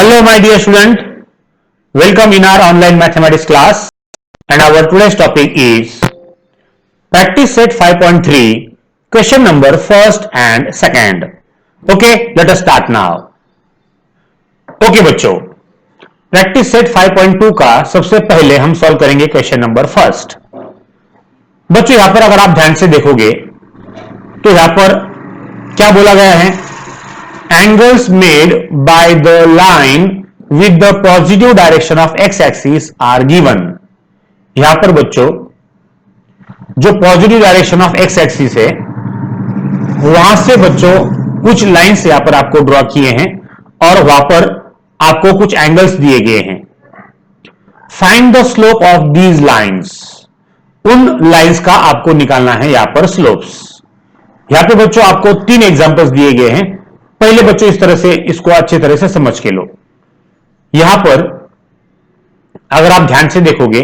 Hello my dear student, welcome in our online mathematics class and our today's topic is practice set 5.3 question number first and second. Okay, let us start now. Okay बच्चों, practice set 5.2 का सबसे पहले हम solve करेंगे question number first. बच्चों यहां पर अगर आप ध्यान से देखोगे तो यहां पर क्या बोला गया है, angles made by the line with the positive direction of x-axis are given. यहां पर बच्चों जो positive direction of x axis है वहां से बच्चों कुछ लाइंस यहां पर आपको ड्रॉ किए हैं और वहां पर आपको कुछ एंगल्स दिए गए हैं. Find the slope of these lines. उन लाइंस का आपको निकालना है यहां पर स्लोप्स. यहां पे बच्चों आपको तीन एग्जांपल्स दिए गए हैं. पहले बच्चों इस तरह से इसको अच्छी तरह से समझ के लो. यहां पर अगर आप ध्यान से देखोगे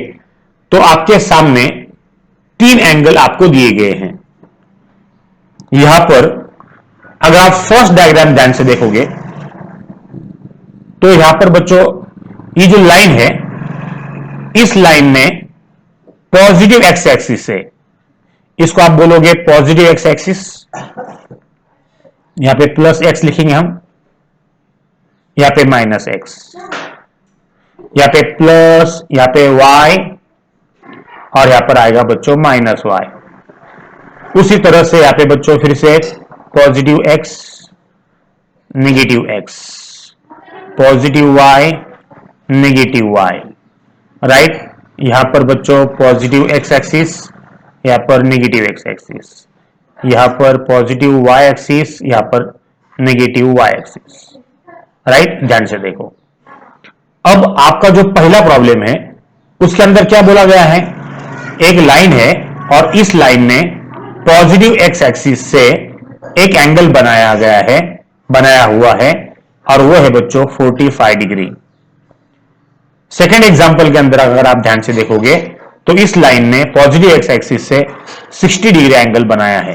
तो आपके सामने तीन एंगल आपको दिए गए हैं. यहां पर अगर आप फर्स्ट डायग्राम ध्यान से देखोगे तो यहां पर बच्चों ये जो लाइन है इस लाइन में पॉजिटिव एक्स एक्सिस है. इसको आप बोलोगे पॉजिटिव एक्स एक्सिस. यहां पे प्लस एक्स लिखेंगे हम, यहां पे माइनस एक्स, यहां पे प्लस, यहां पे वाई और यहां पर आएगा बच्चों माइनस वाई. उसी तरह से यहां पे बच्चों फिर से positive x, negative x, positive y, negative y. Right. यहां पर बच्चों पॉजिटिव एक्स एक्सिस, यहां पर नेगेटिव एक्स एक्सिस, यहां पर पॉजिटिव y एक्सिस, यहां पर नेगेटिव y एक्सिस. राइट. ध्यान से देखो. अब आपका जो पहला प्रॉब्लम है उसके अंदर क्या बोला गया है, एक लाइन है और इस लाइन में पॉजिटिव x एक्सिस से एक एंगल बनाया हुआ है और वो है बच्चों 45 डिग्री. सेकेंड एग्जांपल के अंदर अगर आप ध्यान से देखोगे तो इस लाइन ने पॉजिटिव एक्स एक्सिस से 60 डिग्री एंगल बनाया है.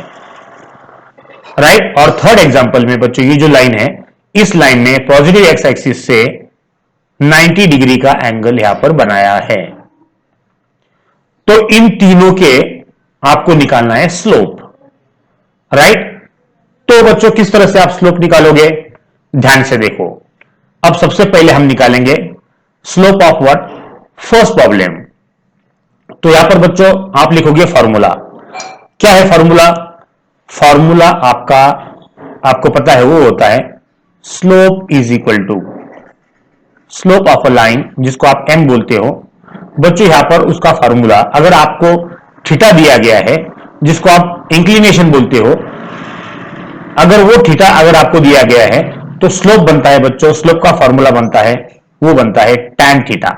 राइट. और थर्ड एग्जांपल में बच्चों ये जो लाइन है इस लाइन ने पॉजिटिव एक्स एक्सिस से 90 डिग्री का एंगल यहां पर बनाया है. तो इन तीनों के आपको निकालना है स्लोप. राइट. तो बच्चों किस तरह से आप स्लोप निकालोगे, ध्यान से देखो. अब सबसे पहले हम निकालेंगे slope of what, first problem. तो यहां पर बच्चों आप लिखोगे फॉर्मूला. क्या है फॉर्मूला? फॉर्मूला आपको पता है वो होता है slope is equal to slope of a line, जिसको आप एम बोलते हो. बच्चों यहां पर उसका फॉर्मूला अगर आपको थीटा दिया गया है जिसको आप इंक्लिनेशन बोलते हो, अगर वो थीटा अगर आपको दिया गया है तो स्लोप बनता है बच्चों, स्लोप का फॉर्मूला बनता है, वो बनता है tan थीटा.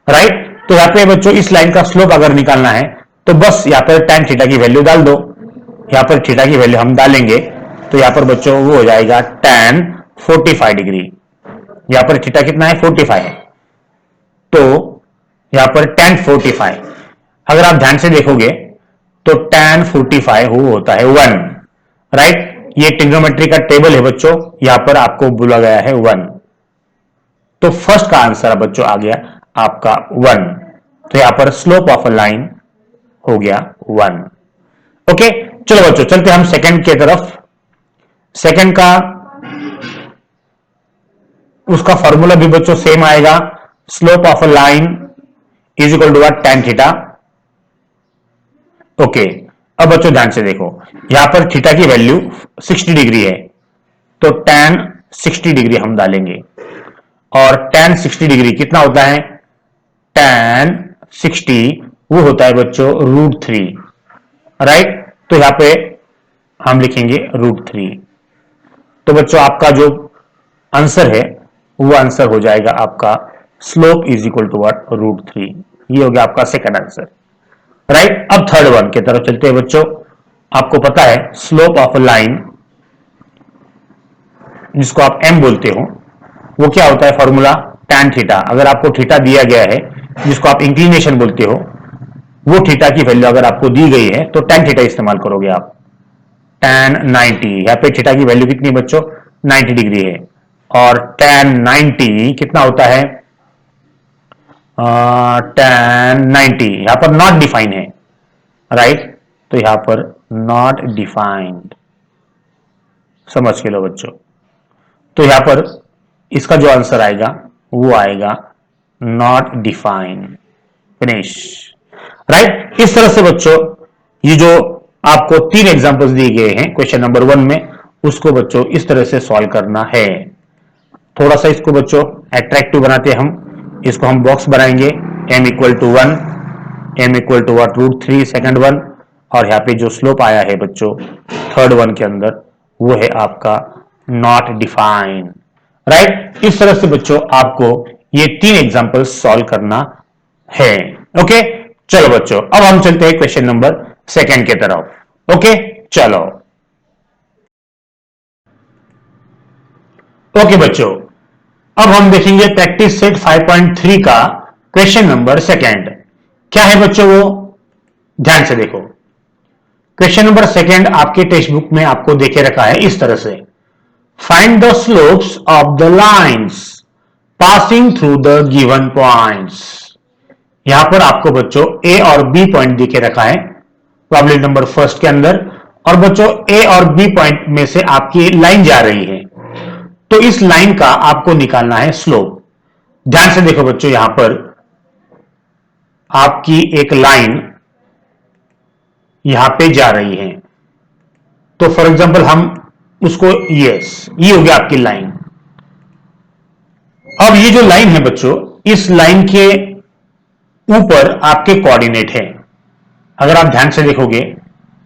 राइट. तो यहां पे बच्चों इस लाइन का स्लोप अगर निकालना है तो बस यहां पर tan थीटा की वैल्यू डाल दो. यहां पर थीटा की वैल्यू हम डालेंगे तो यहां पर बच्चों वो हो जाएगा tan 45 डिग्री. यहां पर थीटा कितना है, 45 है. तो यहां पर tan 45 अगर आप ध्यान से देखोगे तो tan 45 वो होता है 1. राइट. ये ट्रिग्नोमेट्री का टेबल है बच्चों, यहां पर आपको बोला गया है 1. तो फर्स्ट का आंसर बच्चों आ गया आपका 1. तो यहां पर स्लोप ऑफ अ लाइन हो गया 1. ओके. चलो बच्चों चलते हम सेकंड की तरफ. सेकंड का उसका फॉर्मूला भी बच्चों सेम आएगा, slope of a line is equal to what, tan theta. Okay. अब बच्चों ध्यान से देखो, यहां पर थीटा की वैल्यू 60 डिग्री है तो tan 60 डिग्री हम डालेंगे और tan 60 डिग्री कितना होता है, tan 60 वो होता है बच्चों √3. राइट. तो यहां पे हम लिखेंगे √3. तो बच्चों आपका जो आंसर है वो आंसर हो जाएगा आपका slope is equal to what, √3. ये हो गया आपका सेकंड आंसर. राइट. अब थर्ड वन की तरफ चलते हैं बच्चों. आपको पता है स्लोप ऑफ अ लाइन जिसको आप एम बोलते हो वो क्या होता है फॉर्मूला, tan थीटा. अगर आपको थीटा दिया गया है जिसको आप इंक्लिनेशन बोलते हो, वो थीटा की वैल्यू अगर आपको दी गई है तो tan थीटा इस्तेमाल करोगे आप. tan 90, यहां पे थीटा की वैल्यू कितनी बच्चों, 90 डिग्री है. और tan 90 कितना होता है, tan 90 यहां पर नॉट डिफाइन है, राइट, तो यहां पर नॉट डिफाइंड, समझ के लो बच्चों। तो यहां पर इसका जो आंसर आएगा वो आएगा नॉट डिफाइंड, फिनिश, राइट। इस तरह से बच्चों ये जो आपको 3 एग्जांपल्स दिए गए हैं क्वेश्चन नंबर 1 में, उसको बच्चों इस तरह से सॉल्व करना है। थोड़ा सा इसको बच्चों अट्रैक्टिव बनाते हैं हम, इसको हम बॉक्स बनाएंगे, m equal to 1, m equal to what √3 second 1, और यहाँ पे जो स्लोप आया है बच्चों थर्ड 1 के अंदर वो है आपका नॉट डिफाइंड, राइट। इस तरह से बच्चों आपको ये 3 एग्जांपल सॉल्व करना है। ओके, चलो बच्चों अब हम चलते हैं क्वेश्चन नंबर 2 के तरफ। ओके, चलो। ओके बच्चों, अब हम देखेंगे प्रैक्टिस सेट 5.3 का क्वेश्चन नंबर 2। क्या है बच्चों वो, ध्यान से देखो। क्वेश्चन नंबर 2 आपके टेक्स्ट बुक में आपको देखे रखा है इस तरह से, find the slopes of the lines passing through the given points. यहां पर आपको बच्चों ए और बी पॉइंट दिखे रखा है प्रॉब्लम नंबर 1 के अंदर, और बच्चों ए और बी पॉइंट में से आपकी लाइन जा रही है, तो इस लाइन का आपको निकालना है स्लोप। ध्यान से देखो बच्चों, यहां पर आपकी एक लाइन यहां पे जा रही है, तो फॉर एग्जांपल हम उसको ये हो गया आपकी लाइन। अब ये जो लाइन है बच्चों, इस लाइन के ऊपर आपके कोऑर्डिनेट है। अगर आप ध्यान से देखोगे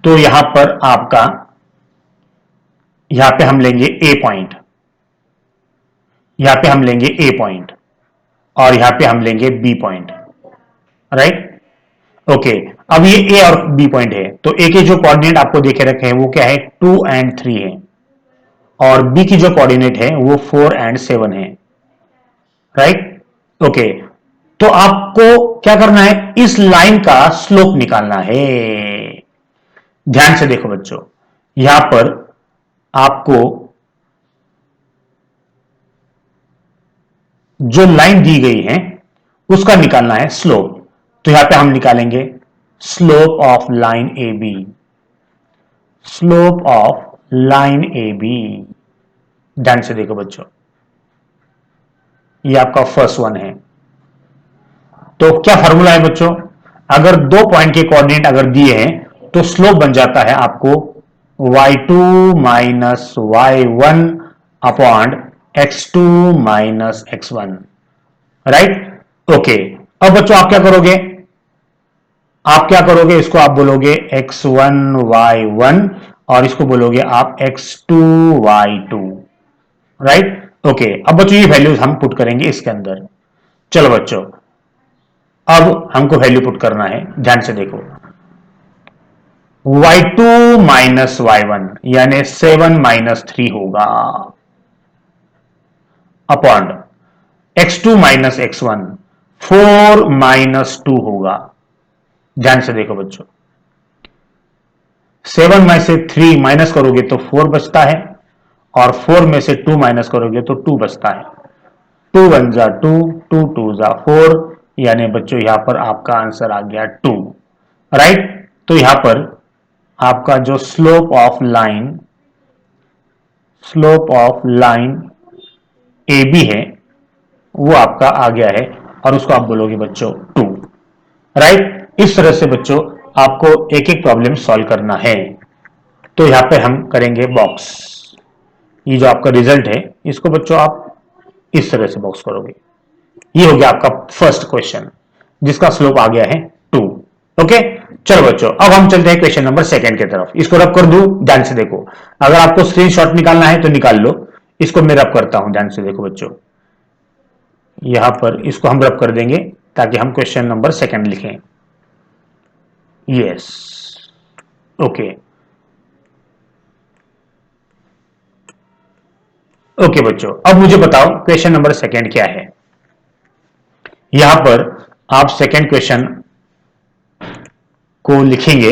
तो यहां पर आपका, यहां पे हम लेंगे ए पॉइंट, यहां पे हम लेंगे ए पॉइंट, और यहां पे हम लेंगे बी पॉइंट, राइट। ओके, अब ये ए और बी पॉइंट है, तो ए के जो कोऑर्डिनेट आपको देखे रखे हैं वो क्या है, 2 और 3 है, और बी की जो कोऑर्डिनेट है वो 4 और 7 है, राइट। ओके, तो आपको क्या करना है, इस लाइन का स्लोप निकालना है। ध्यान से देखो बच्चों, यहां पर आपको जो लाइन दी गई है उसका निकालना है स्लोप, तो यहां पे हम निकालेंगे slope of line A B, slope of line A B. ध्यान से देखो बच्चों, ये आपका फर्स्ट 1 है, तो क्या फॉर्मूला है बच्चों, अगर 2 पॉइंट के कोऑर्डिनेट अगर दिए हैं तो स्लोप बन जाता है आपको y2 minus y1 upon x2 minus x1, right. Okay, अब बच्चों आप क्या करोगे, आप क्या करोगे, इसको आप बोलोगे x1 y1 और इसको बोलोगे आप x2 y2, राइट। ओके, अब बच्चों ये वैल्यूज हम पुट करेंगे इसके अंदर। चलो बच्चों, अब हमको वैल्यू पुट करना है, ध्यान से देखो, y2 माइनस y1 यानी 7 माइनस 3 होगा upon x2 minus x1 4 minus 2 होगा। ध्यान से देखो बच्चों, 7 में से 3 माइनस करोगे तो 4 बचता है, और 4 में से 2 माइनस करोगे तो 2 बचता है। 2 1 जा 2, 2 2 जा 4, यानी बच्चों यहां पर आपका आंसर आ गया 2, राइट। तो यहां पर आपका जो slope of line A B है वो आपका आ गया है, और उसको आप बोलोगे बच्चों 2, राइट। इस तरह से बच्चों आपको एक एक प्रॉब्लम सॉल्व करना है। तो यहां पे हम करेंगे बॉक्स, ये जो आपका रिजल्ट है इसको बच्चों आप इस तरह से बॉक्स करोगे। ये हो गया आपका फर्स्ट क्वेश्चन जिसका स्लोप आ गया है 2। ओके, चलो बच्चों अब हम चलते हैं क्वेश्चन नंबर 2 की तरफ। इसको रब कर दूं, ध्यान से देखो, अगर आपको स्क्रीनशॉट निकालना है तो निकाल लो, इसको मैं रब करता हूं, ध्यान से देखो बच्चों, यहां पर इसको हम रब कर देंगे ताकि हम क्वेश्चन नंबर 2 लिखें। यस, ओके, ओके बच्चों, अब मुझे बताओ क्वेश्चन नंबर 2 क्या है। यहां पर आप सेकंड क्वेश्चन को लिखेंगे,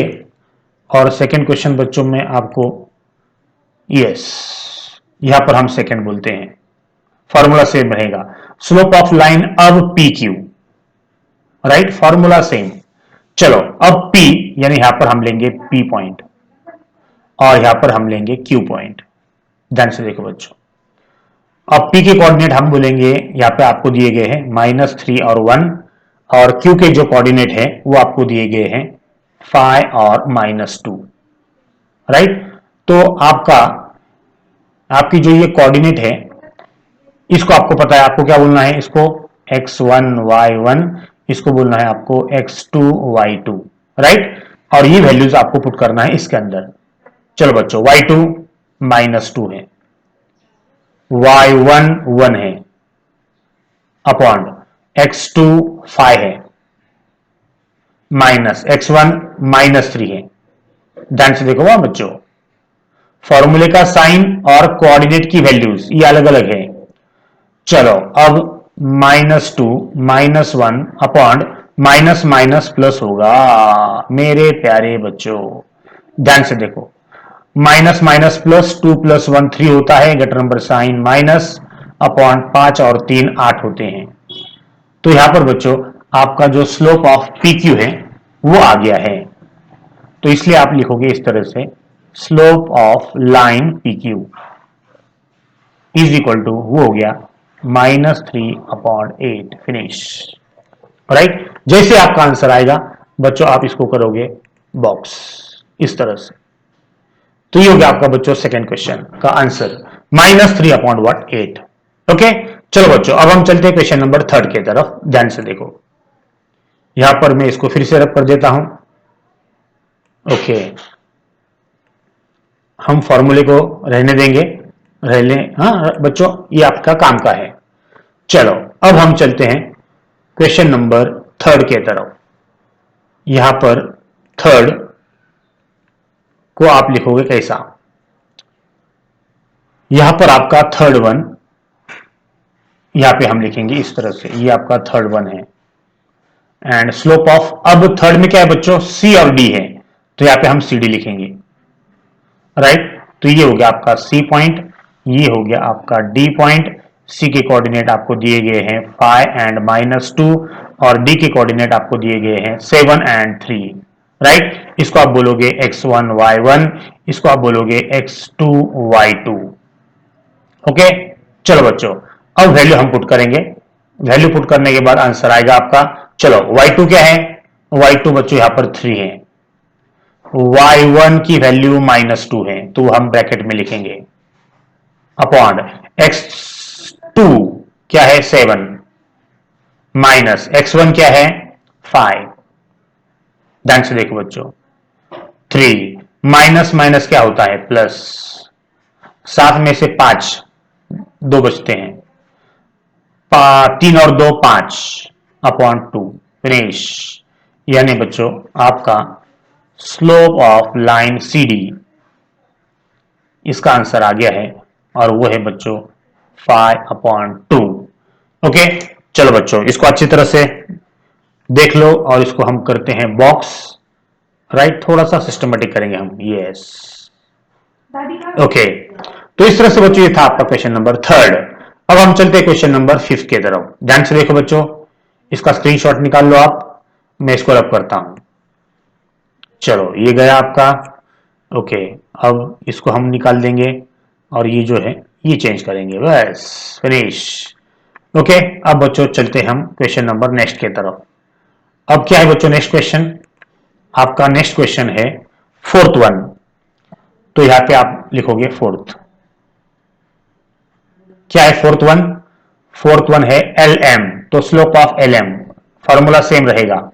और सेकंड क्वेश्चन बच्चों में आपको, यस, यहां पर हम सेकंड बोलते हैं, फॉर्मूला सेम रहेगा। स्लोप ऑफ लाइन अब P Q, right, formula same. चलो अब P यानी यहां पर हम लेंगे P पॉइंट और यहां पर हम लेंगे Q पॉइंट। ध्यान से देखो बच्चों, अब P के कोऑर्डिनेट हम बोलेंगे यहां पे आपको दिए गए हैं -3 और 1, और Q के जो कोऑर्डिनेट है वो आपको दिए गए हैं 5 और -2, राइट। तो आपकी जो ये कोऑर्डिनेट है इसको आपको पता है, आपको क्या बोलना है, इसको x1 y1, इसको बोलना है आपको x2 y2, राइट। और ये वैल्यूज आपको पुट करना है इसके अंदर। चलो बच्चों, y2 -2 है, y1 1 है, अपॉन x2 5 है, माइनस x1 -3 है। ध्यान से देखो वहां बच्चों, फॉर्मूले का साइन और कोऑर्डिनेट की वैल्यूज ये अलग अलग है। चलो अब -2 -1 अपॉन माइनस माइनस प्लस होगा मेरे प्यारे बच्चों। ध्यान से देखो, माइनस माइनस प्लस 2 + 1 3 होता है, get number sign minus, upon 5 और 3 8 होते हैं। तो यहां पर बच्चों आपका जो स्लोप ऑफ पी क्यू है वो आ गया है। तो इसलिए आप लिखोगे इस तरह से, slope of line P Q is equal to, वो हो गया -3/8, फिनिश, राइट। जैसे आपका आंसर आएगा बच्चों आप इसको करोगे बॉक्स इस तरह से। तो ये हो गया आपका बच्चों सेकंड क्वेश्चन का आंसर, -3/8। ओके, चलो बच्चों अब हम चलते हैं क्वेश्चन नंबर 3 की तरफ। ध्यान से देखो, यहां पर मैं इसको फिर से रब कर देता हूं। ओके, हम फॉर्मूले को रहने देंगे, रह लें, हाँ बच्चों ये आपका काम का है। चलो अब हम चलते हैं क्वेश्चन नंबर 3 के तरफ। यहां पर 3 को आप लिखोगे कैसा, यहां पर आपका 3rd वन यहां पे हम लिखेंगे इस तरह से, ये आपका 3rd वन है। एंड स्लोप ऑफ, अब 3rd में क्या है बच्चों, C और D है, तो यहां पे हम CD लिखेंगे, राइट। तो ये हो गया आपका C पॉइंट, ये हो गया आपका D पॉइंट। C के कोऑर्डिनेट आपको दिए गए हैं 5 एंड -2, और D के कोऑर्डिनेट आपको दिए गए हैं 7 एंड 3, राइट। इसको आप बोलोगे x1 y1, इसको आप बोलोगे x2 y2। ओके, चलो बच्चों अब वैल्यू हम पुट करेंगे, वैल्यू पुट करने के बाद आंसर आएगा आपका। चलो y2 क्या है, y2 बच्चों यहां पर 3 है, y1 की वैल्यू -2 है, तो हम ब्रैकेट में लिखेंगे, अपॉन x2 क्या है 7, माइनस x1 क्या है 5। ध्यान से देखो बच्चों, 3 माइनस माइनस क्या होता है प्लस, 7 में से 5 2 बचते हैं, 3 और 2 5, अपॉन 2, फिनिश। यानी बच्चों आपका स्लोप ऑफ लाइन CD इसका आंसर आ गया है, और वो है बच्चों 5/2। ओके, चलो बच्चों इसको अच्छी तरह से देख लो, और इसको हम करते हैं बॉक्स, राइट। थोड़ा सा सिस्टमेटिक करेंगे हम, यस। ओके, तो इस तरह से बच्चों ये था आपका क्वेश्चन नंबर 3। अब हम चलते हैं क्वेश्चन नंबर 5 की तरफ। ध्यान से देखो बच्चों, इसका स्क्रीनशॉट निकाल लो आप, मैं इसको रब करता हूं। चलो ये गया आपका। ओके, अब इसको हम निकाल देंगे, और ये जो है ये चेंज करेंगे, बस फिनिश। ओके, अब बच्चों चलते हैं हम क्वेश्चन नंबर नेक्स्ट की तरफ। अब क्या है बच्चों नेक्स्ट क्वेश्चन, आपका नेक्स्ट क्वेश्चन है 4th वन। तो यहां पे आप लिखोगे 4th, क्या है 4th वन, 4th वन है LM, तो slope of LM formula same रहेगा।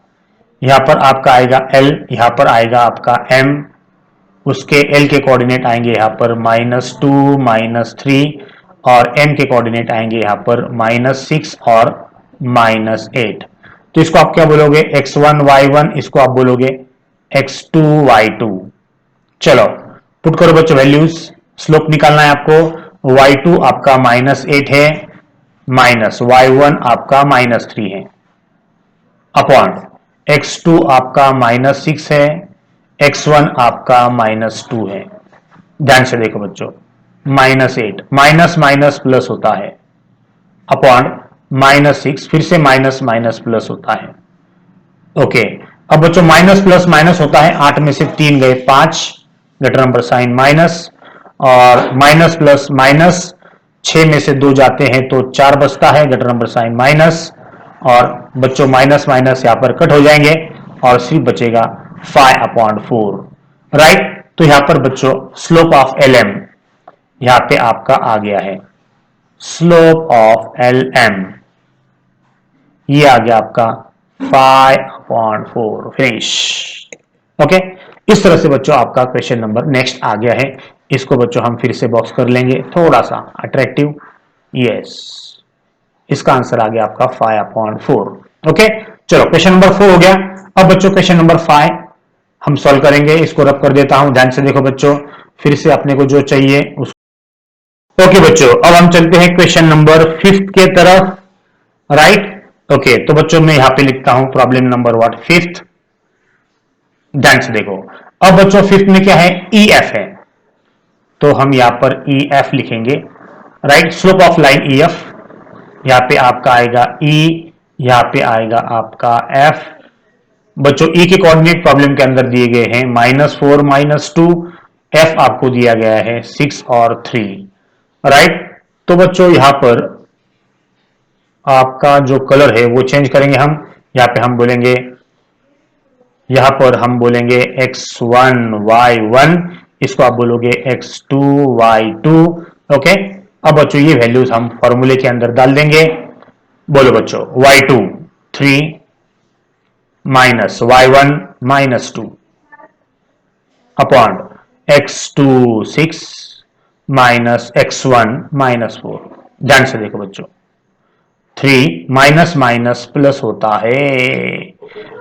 यहां पर आपका आएगा L, यहां पर आएगा आपका M, उसके L के कोऑर्डिनेट आएंगे यहां पर -2 -3, और M के कोऑर्डिनेट आएंगे यहां पर -6 और -8। तो इसको आप क्या बोलोगे, x1 y1, इसको आप बोलोगे x2 y2। चलो पुट करो बच्चों वैल्यूज, स्लोप निकालना है आपको। y2 आपका -8 है, माइनस y1 आपका -3 है, अपॉन x2 आपका -6 है, x1 आपका -2 है। ध्यान से देखो बच्चों, -8, माइनस माइनस प्लस होता है, अपॉन -6, फिर से माइनस माइनस प्लस होता है। ओके, अब बच्चों माइनस प्लस माइनस होता है, 8 में से 3 गए 5, ग्रेटर नंबर साइन माइनस, और माइनस प्लस माइनस 6 में से 2 जाते हैं तो 4 बचता है, ग्रेटर नंबर साइन माइनस, और बच्चों माइनस माइनस यहां पर कट हो जाएंगे और सिर्फ बचेगा 5/4, राइट। तो यहां पर बच्चों स्लोप ऑफ LM यहां पे आपका आ गया है, स्लोप ऑफ LM ये आ गया आपका 5/4, फिनिश। ओके, इस तरह से बच्चों आपका क्वेश्चन नंबर नेक्स्ट आ गया है। इसको बच्चों हम फिर से बॉक्स कर लेंगे, थोड़ा सा अट्रैक्टिव। यस, इसका आंसर आ गया आपका 5/4। ओके, चलो क्वेश्चन नंबर 4 हो गया। अब बच्चों क्वेश्चन नंबर 5 हम सॉल्व करेंगे, इसको रब कर देता हूं, ध्यान से देखो बच्चों, फिर से अपने को जो चाहिए उसको। ओके बच्चों, अब हम चलते हैं क्वेश्चन नंबर 5 के तरफ, राइट। ओके, तो बच्चों मैं यहां पे लिखता हूं प्रॉब्लम नंबर 5। ध्यान से देखो, अब बच्चों 5 में क्या है, EF है, तो हम यहां पर EF लिखेंगे, right. Slope of line EF, यहां पे आपका आएगा E, यहां पे आएगा आपका F। बच्चों E के कोऑर्डिनेट प्रॉब्लम के अंदर दिए गए हैं -4 -2, F आपको दिया गया है 6 और 3, राइट। तो बच्चों यहां पर आपका जो कलर है वो चेंज करेंगे हम, यहां पे हम बोलेंगे, यहां पर हम बोलेंगे x1 y1, इसको आप बोलोगे x2 y2। ओके, अब बच्चों ये वैल्यूज हम फॉर्मूले के अंदर डाल देंगे। बोलो बच्चों, y2 3 minus y1 -2 upon x2 6 minus x1 -4। ध्यान से देखो बच्चों, 3 माइनस माइनस प्लस होता है,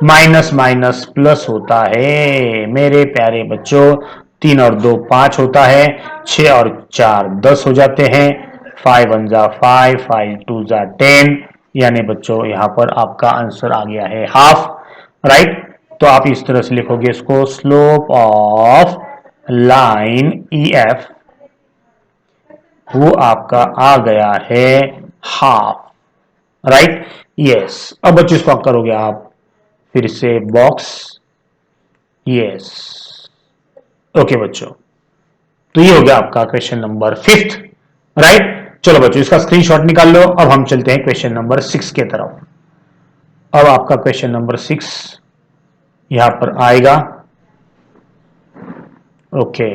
माइनस माइनस प्लस होता है मेरे प्यारे बच्चों। 3 और 2 5 होता है, 6 और 4 10 हो जाते हैं, 5 1 जा 5, 5 2 जा 10, यानी बच्चों यहां पर आपका आंसर आ गया है हाफ, राइट। तो आप इस तरह से लिखोगे इसको, स्लोप ऑफ लाइन EF वो आपका आ गया है हाफ, राइट। यस, अब बच्चों इसको करोगे आप फिर से बॉक्स। यस, ओके बच्चों, तो ये हो गया आपका क्वेश्चन नंबर 5, राइट। चलो बच्चों इसका स्क्रीनशॉट निकाल लो। अब हम चलते हैं क्वेश्चन नंबर 6 के तरफ। अब आपका क्वेश्चन नंबर 6 यहां पर आएगा। ओके,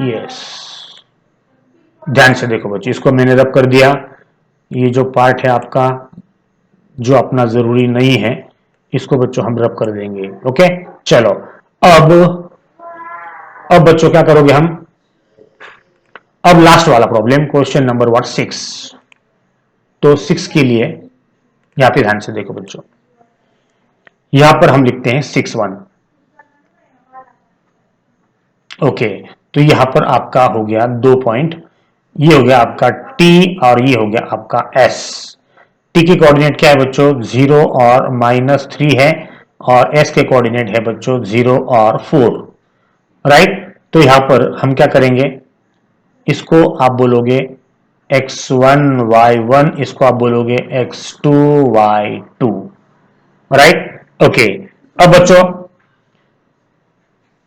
यस, ध्यान से देखो बच्चों, इसको मैंने रब कर दिया। ये जो पार्ट है आपका जो अपना जरूरी नहीं है, इसको बच्चों हम रब कर देंगे। ओके, चलो अब बच्चों क्या करोगे हम, अब लास्ट वाला प्रॉब्लम क्वेश्चन नंबर 6। तो 6 के लिए यहां पे ध्यान से देखो बच्चों, यहां पर हम लिखते हैं 6 1। ओके, तो यहां पर आपका हो गया 2 पॉइंट, ये हो गया आपका T और ये हो गया आपका S। T के कोऑर्डिनेट क्या है बच्चों, 0 और -3 है, और S के कोऑर्डिनेट है बच्चों 0 और 4, राइट। तो यहां पर हम क्या करेंगे, इसको आप बोलोगे x1 y1, इसको आप बोलोगे x2 y2, राइट। ओके, अब बच्चों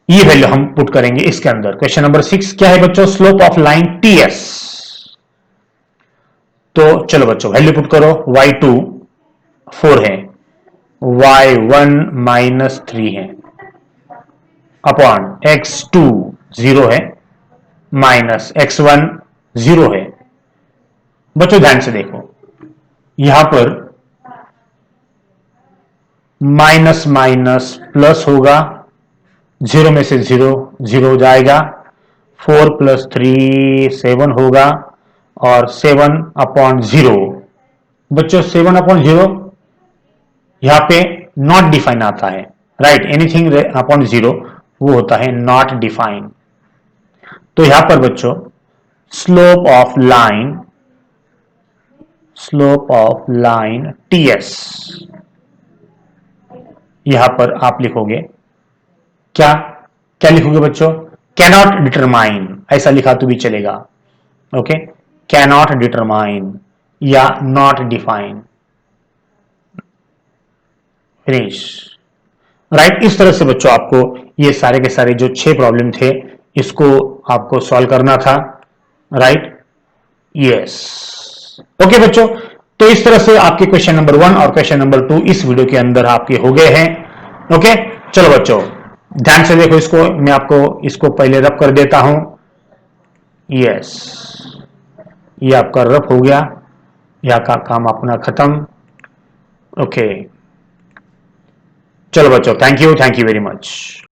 ये वैल्यू हम पुट करेंगे इसके अंदर। क्वेश्चन नंबर 6 क्या है बच्चों, स्लोप ऑफ लाइन TS। तो चलो बच्चों वैल्यू पुट करो, y2 4 है, y1 -3 है, अपॉन x2 0 है, माइनस x1 0 है। बच्चों ध्यान से देखो, यहां पर माइनस माइनस प्लस होगा, 0 में से 0 0 हो जाएगा, 4 + 3 7 होगा, और 7/0। बच्चों 7/0 यहां पे नॉट डिफाइन आता है, राइट। एनीथिंग अपॉन 0 वो होता है नॉट डिफाइन। तो यहां पर बच्चों स्लोप ऑफ लाइन TS, यहां पर आप लिखोगे क्या, क्या लिखोगे बच्चों, कैनॉट डिटरमाइन, ऐसा लिखा तो भी चलेगा। ओके, कैनॉट डिटरमाइन या नॉट डिफाइन। फिनिश। राइट, इस तरह से बच्चों आपको ये सारे के सारे जो 6 प्रॉब्लम थे इसको आपको सॉल्व करना था। राइट, यस, ओके बच्चों। तो इस तरह से आपके क्वेश्चन नंबर 1 और क्वेश्चन नंबर 2 इस वीडियो के अंदर आपके हो गए हैं। ओके, चलो बच्चों ध्यान से देखो इसको, मैं आपको इसको पहले रब कर देता हूं। यस, ये आपका रब हो गया, यह का काम अपना खत्म। ओके, चलो बच्चों, थैंक यू वेरी मच।